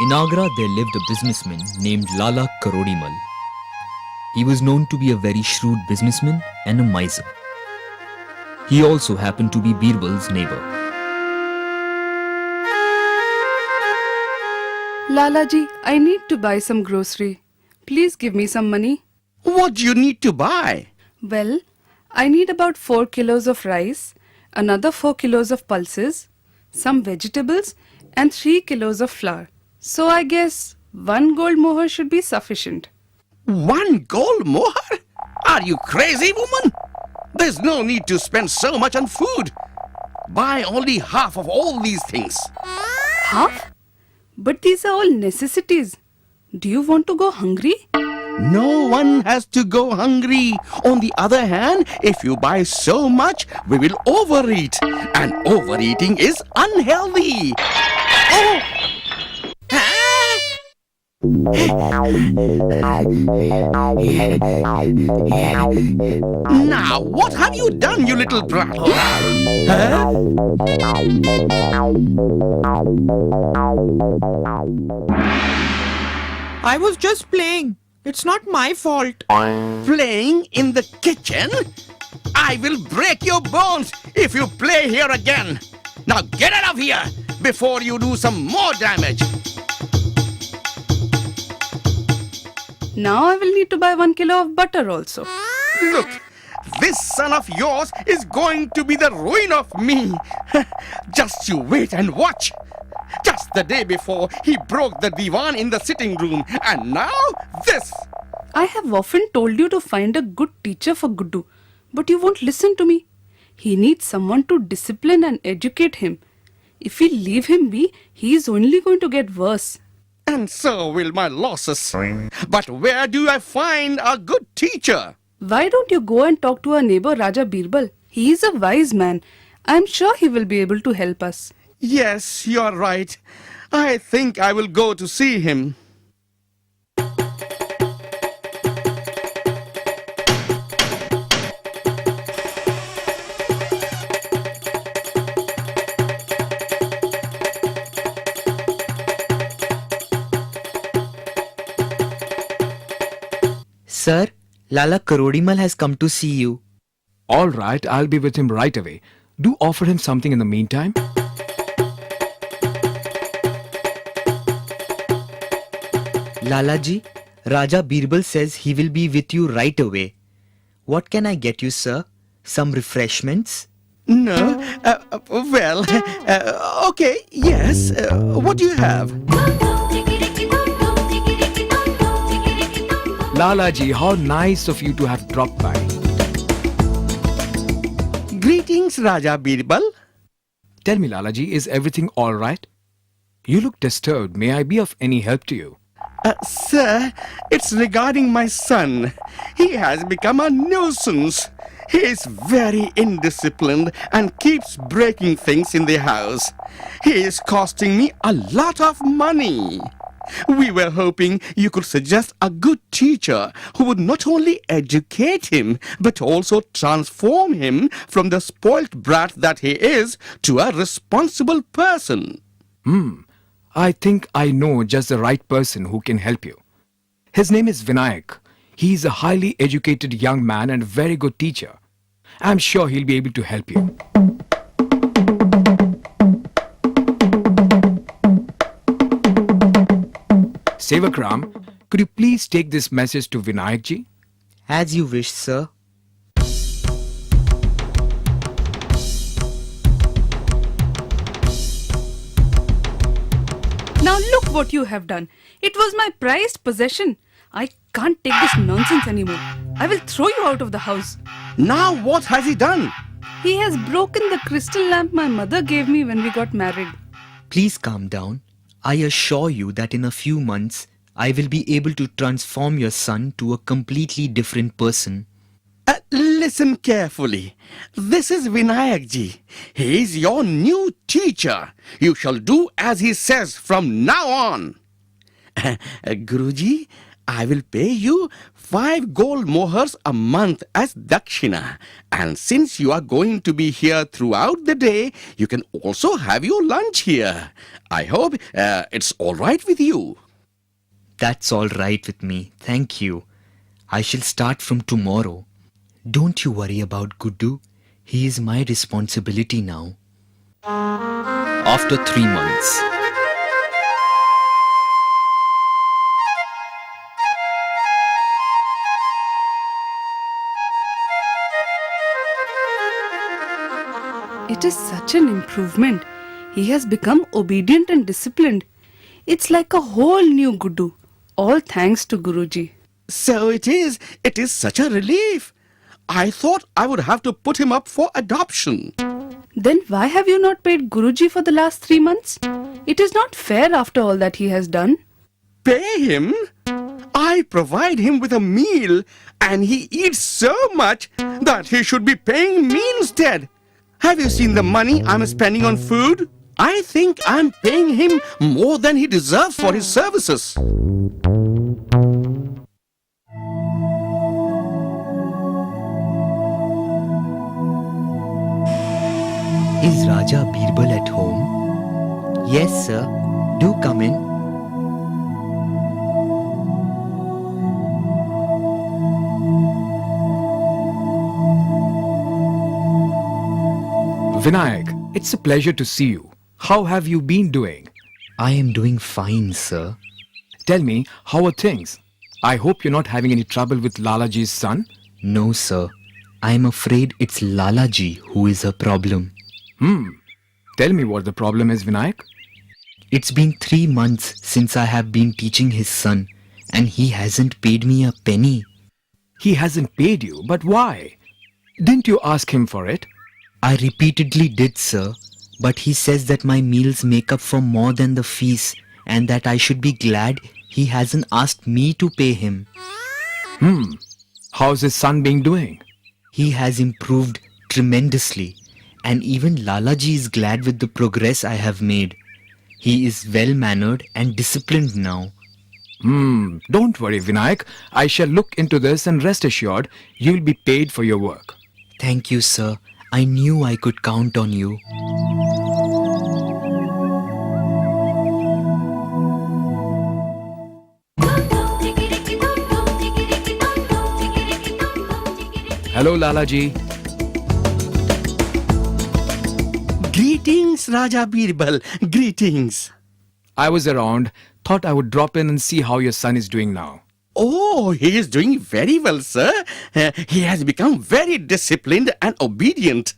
In Agra, there lived a businessman named Lala Karodimal. He was known to be a very shrewd businessman and a miser. He also happened to be Birbal's neighbor. Lalaji, I need to buy some grocery. Please give me some money. What do you need to buy? Well, I need about 4 kilos of rice, another 4 kilos of pulses, some vegetables and 3 kilos of flour. So I guess 1 gold mohar should be sufficient. 1 gold mohar? Are you crazy, woman? There's no need to spend so much on food. Buy only half of all these things. Half? But these are all necessities. Do you want to go hungry? No one has to go hungry. On the other hand, if you buy so much, we will overeat. And overeating is unhealthy. Oh! Now, what have you done, you little brat? Huh? I was just playing. It's not my fault. Playing in the kitchen? I will break your bones if you play here again. Now get out of here before you do some more damage. Now I will need to buy 1 kilo of butter also. Look, this son of yours is going to be the ruin of me. Just you wait and watch. Just the day before, he broke the divan in the sitting room. And now, this. I have often told you to find a good teacher for Guddu, but you won't listen to me. He needs someone to discipline and educate him. If we leave him be, he is only going to get worse. And so will my losses. But where do I find a good teacher? Why don't you go and talk to our neighbor Raja Birbal? He is a wise man. I am sure he will be able to help us. Yes, you're right. I think I will go to see him. Sir, Lala Karodimal has come to see you. All right, I'll be with him right away. Do offer him something in the meantime. Lalaji, Raja Birbal says he will be with you right away. What can I get you, sir? Some refreshments? No? Okay, yes. What do you have? Lalaji, how nice of you to have dropped by. Greetings, Raja Birbal. Tell me, Lalaji, is everything all right? You look disturbed. May I be of any help to you? Sir, it's regarding my son. He has become a nuisance. He is very indisciplined and keeps breaking things in the house. He is costing me a lot of money. We were hoping you could suggest a good teacher who would not only educate him, but also transform him from the spoilt brat that he is to a responsible person. I think I know just the right person who can help you. His name is Vinayak. He is a highly educated young man and a very good teacher. I'm sure he'll be able to help you. Sevakram, could you please take this message to Vinayak ji? As you wish, sir. Now look what you have done. It was my prized possession. I can't take this nonsense anymore. I will throw you out of the house. Now what has he done? He has broken the crystal lamp my mother gave me when we got married. Please calm down. I assure you that in a few months, I will be able to transform your son to a completely different person. Listen carefully. This is Vinayak ji. He is your new teacher. You shall do as he says from now on. Guruji, I will pay you 5 gold mohurs a month as dakshina. And since you are going to be here throughout the day, you can also have your lunch here. I hope it's all right with you. That's all right with me. Thank you. I shall start from tomorrow. Don't you worry about Guddu. He is my responsibility now. After 3 months, It is such an improvement. He has become obedient and disciplined. It's like a whole new Guddu. All thanks to Guruji. So it is. It is such a relief. I thought I would have to put him up for adoption. Then why have you not paid Guruji for the last 3 months? It is not fair after all that he has done. Pay him? I provide him with a meal and he eats so much that he should be paying me instead. Have you seen the money I'm spending on food? I think I'm paying him more than he deserves for his services. Is Raja Birbal at home? Yes, sir. Do come in. Vinayak, it's a pleasure to see you. How have you been doing? I am doing fine, sir. Tell me, how are things? I hope you're not having any trouble with Lalaji's son. No, sir. I am afraid it's Lalaji who is a problem. Tell me what the problem is, Vinayak. It's been 3 months since I have been teaching his son, and he hasn't paid me a penny. He hasn't paid you, but why? Didn't you ask him for it? I repeatedly did, sir, but he says that my meals make up for more than the fees and that I should be glad he hasn't asked me to pay him. How's his son being doing? He has improved tremendously, and even Lalaji is glad with the progress I have made. He is well-mannered and disciplined now. Don't worry, Vinayak. I shall look into this and rest assured you'll be paid for your work. Thank you, sir. I knew I could count on you. Hello, Lalaji. Greetings, Raja Birbal. Greetings. I was around, thought I would drop in and see how your son is doing now. Oh, he is doing very well, sir. He has become very disciplined and obedient.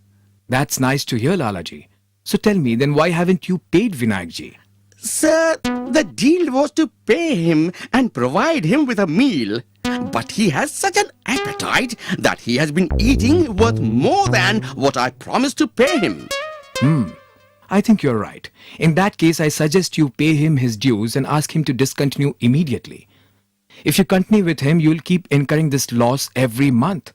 That's nice to hear, Lalaji. So tell me, then why haven't you paid Vinayakji? Sir, the deal was to pay him and provide him with a meal. But he has such an appetite that he has been eating worth more than what I promised to pay him. I think you're right. In that case, I suggest you pay him his dues and ask him to discontinue immediately. If you continue with him, you'll keep incurring this loss every month.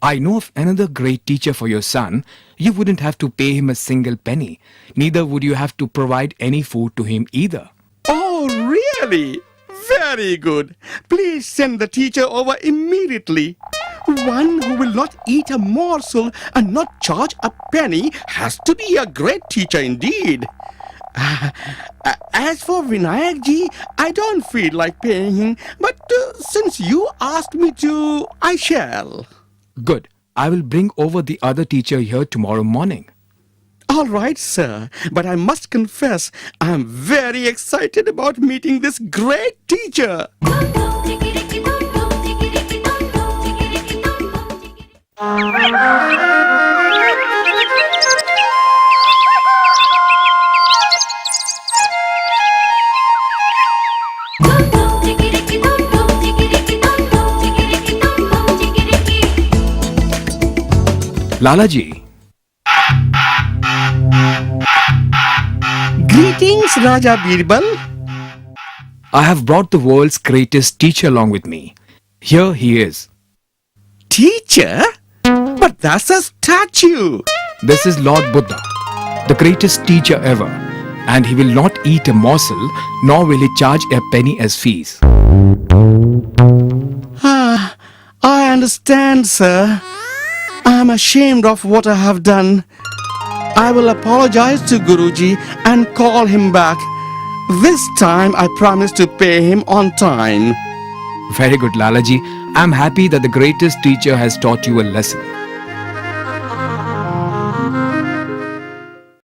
I know of another great teacher for your son. You wouldn't have to pay him a single penny. Neither would you have to provide any food to him either. Oh, really? Very good. Please send the teacher over immediately. One who will not eat a morsel and not charge a penny has to be a great teacher indeed. As for Vinayakji, I don't feel like paying him, but since you asked me to, I shall. Good. I will bring over the other teacher here tomorrow morning. All right, sir, but I must confess, I'm very excited about meeting this great teacher. Lalaji, Greetings, Raja Birbal. I have brought the world's greatest teacher along with me. Here he is. Teacher? But that's a statue. This is Lord Buddha, the greatest teacher ever, and he will not eat a morsel, nor will he charge a penny as fees. I understand, sir. I am ashamed of what I have done. I will apologize to Guruji and call him back. This time I promise to pay him on time. Very good, Lalaji. I'm happy that the greatest teacher has taught you a lesson.